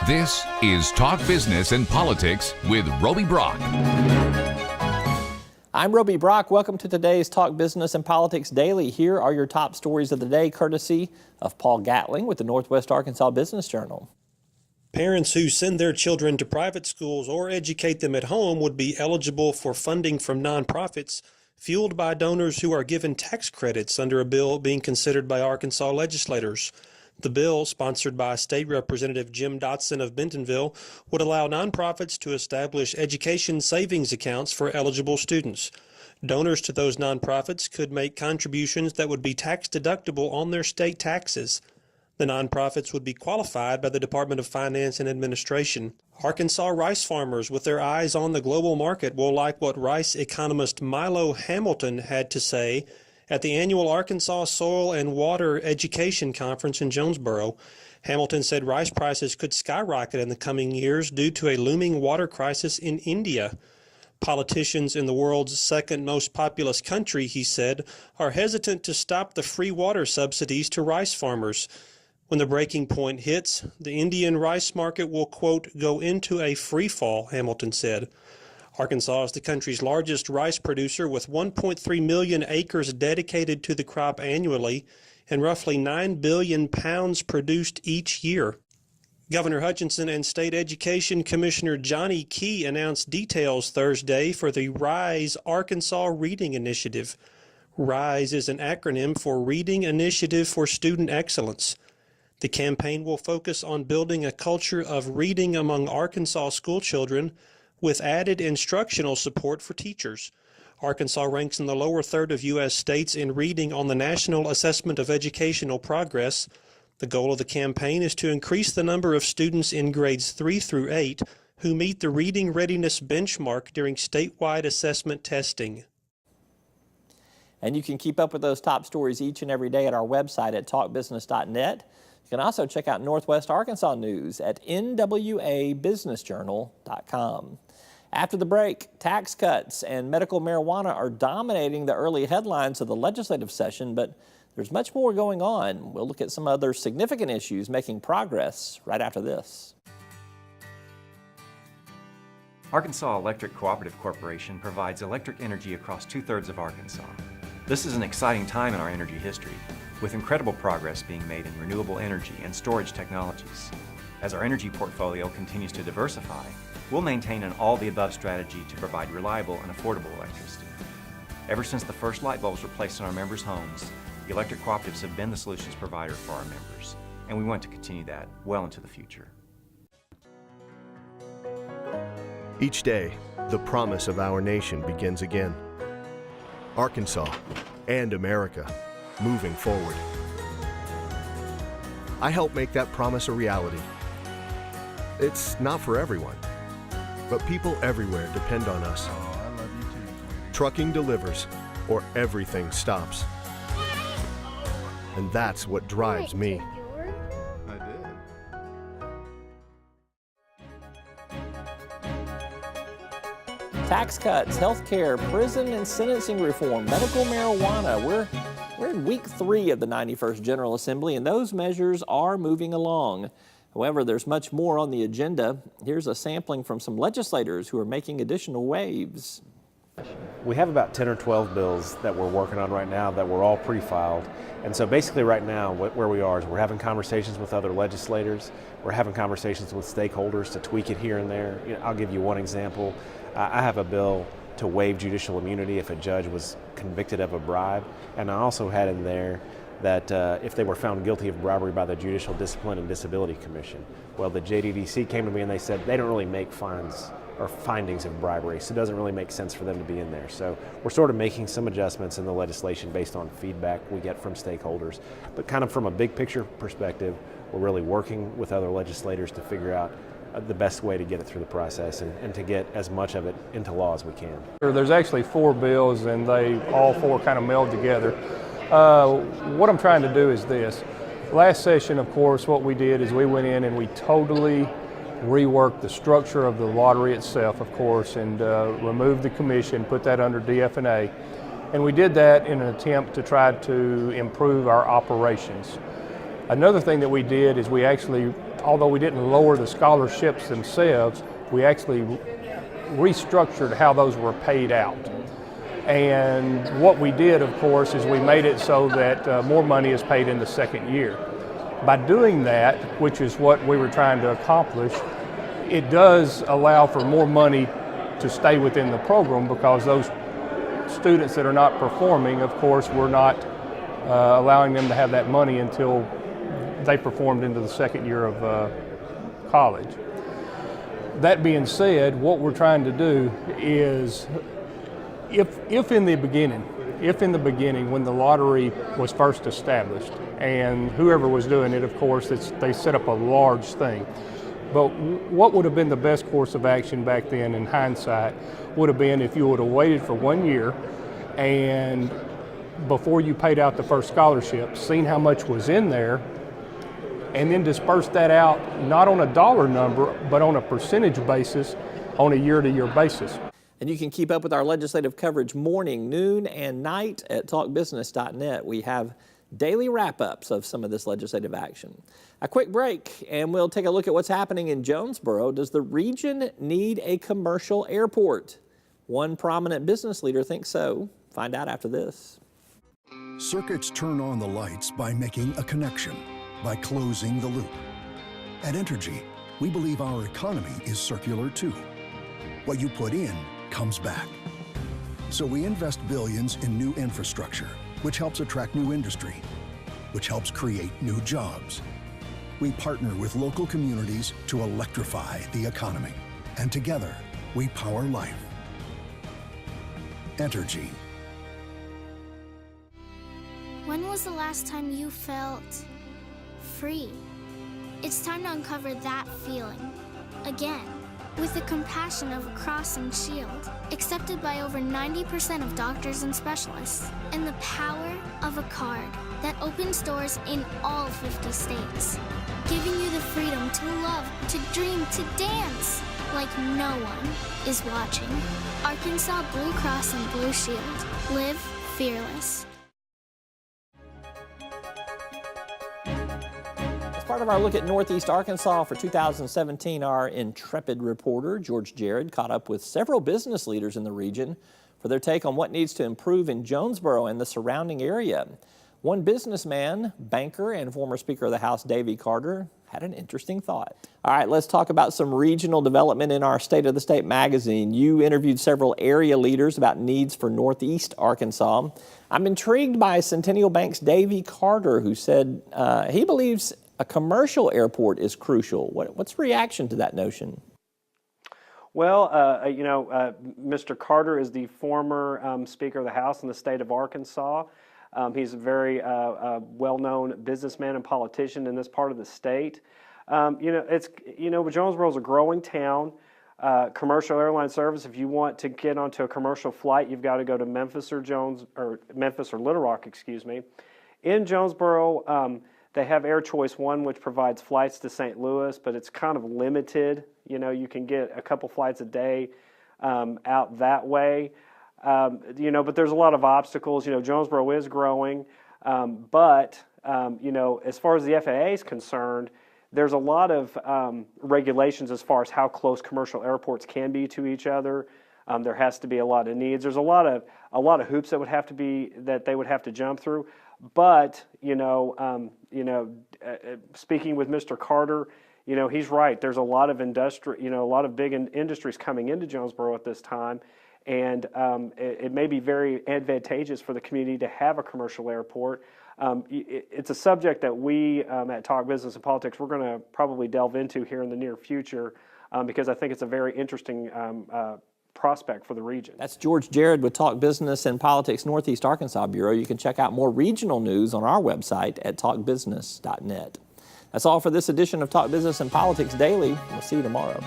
This is Talk Business and Politics with Roby Brock. I'm Roby Brock. Welcome to today's Talk Business and Politics Daily. Here are your top stories of the day, courtesy of Paul Gatling with the Northwest Arkansas Business Journal. Parents who send their children to private schools or educate them at home would be eligible for funding from nonprofits fueled by donors who are given tax credits under a bill being considered by Arkansas legislators. The bill, sponsored by State Representative Jim Dotson of Bentonville, would allow nonprofits to establish education savings accounts for eligible students. Donors to those nonprofits could make contributions that would be tax deductible on their state taxes. The nonprofits would be qualified by the Department of Finance and Administration. Arkansas rice farmers with their eyes on the global market will like what rice economist Milo Hamilton had to say at the annual Arkansas Soil and Water Education Conference in Jonesboro. Hamilton said rice prices could skyrocket in the coming years due to a looming water crisis in India. Politicians in the world's second most populous country, he said, are hesitant to stop the free water subsidies to rice farmers. When the breaking point hits, the Indian rice market will, quote, go into a free fall, Hamilton said. Arkansas is the country's largest rice producer with 1.3 million acres dedicated to the crop annually and roughly 9 billion pounds produced each year. Governor Hutchinson and State Education Commissioner Johnny Key announced details Thursday for the RISE Arkansas Reading Initiative. RISE is an acronym for Reading Initiative for Student Excellence. The campaign will focus on building a culture of reading among Arkansas school children with added instructional support for teachers. Arkansas ranks in the lower third of U.S. states in reading on the National Assessment of Educational Progress. The goal of the campaign is to increase the number of students in grades 3 through 8 who meet the reading readiness benchmark during statewide assessment testing. And you can keep up with those top stories each and every day at our website at talkbusiness.net. You can also check out Northwest Arkansas news at nwabusinessjournal.com. After the break, tax cuts and medical marijuana are dominating the early headlines of the legislative session, but there's much more going on. We'll look at some other significant issues making progress right after this. Arkansas Electric Cooperative Corporation provides electric energy across 2/3 of Arkansas. This is an exciting time in our energy history, with incredible progress being made in renewable energy and storage technologies. As our energy portfolio continues to diversify, we'll maintain an all-the-above strategy to provide reliable and affordable electricity. Ever since the first light bulbs were placed in our members' homes, the electric cooperatives have been the solutions provider for our members, and we want to continue that well into the future. Each day, the promise of our nation begins again. Arkansas and America, moving forward. I help make that promise a reality. It's not for everyone, but people everywhere depend on us. Trucking delivers, or everything stops. And that's what drives me. Tax cuts, health care, prison and sentencing reform, medical marijuana. We're in week 3 of the 91st General Assembly, and those measures are moving along. However, there's much more on the agenda. Here's a sampling from some legislators who are making additional waves. We have about 10 or 12 bills that we're working on right now that were all pre-filed. And so basically right now where we are is we're having conversations with other legislators. We're having conversations with stakeholders to tweak it here and there. I'll give you one example. I have a bill to waive judicial immunity if a judge was convicted of a bribe. And I also had in there that if they were found guilty of bribery by the Judicial Discipline and Disability Commission. Well, the JDDC came to me and they said they don't really make fines or findings of bribery, so it doesn't really make sense for them to be in there. So we're sort of making some adjustments in the legislation based on feedback we get from stakeholders. But kind of from a big picture perspective, we're really working with other legislators to figure out the best way to get it through the process and to get as much of it into law as we can. There's actually 4 bills and they all 4 kind of meld together. What I'm trying to do is this. Last session, of course, what we did is we went in and we totally reworked the structure of the lottery itself, of course, and removed the commission, put that under DF&A. And we did that in an attempt to try to improve our operations. Another thing that we did is we actually although we didn't lower the scholarships themselves, we actually restructured how those were paid out. And what we did, of course, is we made it so that more money is paid in the second year. By doing that, which is what we were trying to accomplish, it does allow for more money to stay within the program, because those students that are not performing, of course, we're not allowing them to have that money until they performed into the second year of college. That being said, what we're trying to do is, if in the beginning, when the lottery was first established, and whoever was doing it, of course, they set up a large thing. But what would have been the best course of action back then, in hindsight, would have been if you would have waited for 1 year and before you paid out the first scholarship, seen how much was in there, and then dispersed that out, not on a dollar number, but on a percentage basis, on a year-to-year basis. And you can keep up with our legislative coverage morning, noon, and night at talkbusiness.net. We have daily wrap-ups of some of this legislative action. A quick break, and we'll take a look at what's happening in Jonesboro. Does the region need a commercial airport? One prominent business leader thinks so. Find out after this. Circuits turn on the lights by making a connection, by closing the loop. At Entergy, we believe our economy is circular too. What you put in comes back. So we invest billions in new infrastructure, which helps attract new industry, which helps create new jobs. We partner with local communities to electrify the economy, and together we power life. Entergy. When was the last time you felt free? It's time to uncover that feeling again, with the compassion of a cross and shield, accepted by over 90% of doctors and specialists, and the power of a card that opens doors in all 50 states, giving you the freedom to love, to dream, to dance like no one is watching. Arkansas Blue Cross and Blue Shield. Live fearless. Part of our look at Northeast Arkansas for 2017, our intrepid reporter, George Jared, caught up with several business leaders in the region for their take on what needs to improve in Jonesboro and the surrounding area. One businessman, banker, and former Speaker of the House, Davy Carter, had an interesting thought. All right, let's talk about some regional development in our State of the State magazine. You interviewed several area leaders about needs for Northeast Arkansas. I'm intrigued by Centennial Bank's Davy Carter, who said he believes a commercial airport is crucial. What's the reaction to that notion? Well, Mr. Carter is the former Speaker of the House in the state of Arkansas. He's a very well-known businessman and politician in this part of the state. Jonesboro is a growing town. Commercial airline service. If you want to get onto a commercial flight, you've got to go to Memphis or Little Rock, excuse me. In Jonesboro, they have Air Choice One, which provides flights to St. Louis, but it's kind of limited. You can get a couple flights a day out that way. But there's a lot of obstacles. Jonesboro is growing, but as far as the FAA is concerned, there's a lot of regulations as far as how close commercial airports can be to each other. There has to be a lot of needs. There's a lot of hoops that they would have to jump through. But speaking with Mr. Carter, he's right. There's a lot of a lot of big industries coming into Jonesboro at this time, and it may be very advantageous for the community to have a commercial airport. It's a subject that we at Talk Business and Politics, we're going to probably delve into here in the near future because I think it's a very interesting prospect for the region. That's George Jared with Talk Business and Politics Northeast Arkansas Bureau. You can check out more regional news on our website at talkbusiness.net. That's all for this edition of Talk Business and Politics Daily. We'll see you tomorrow.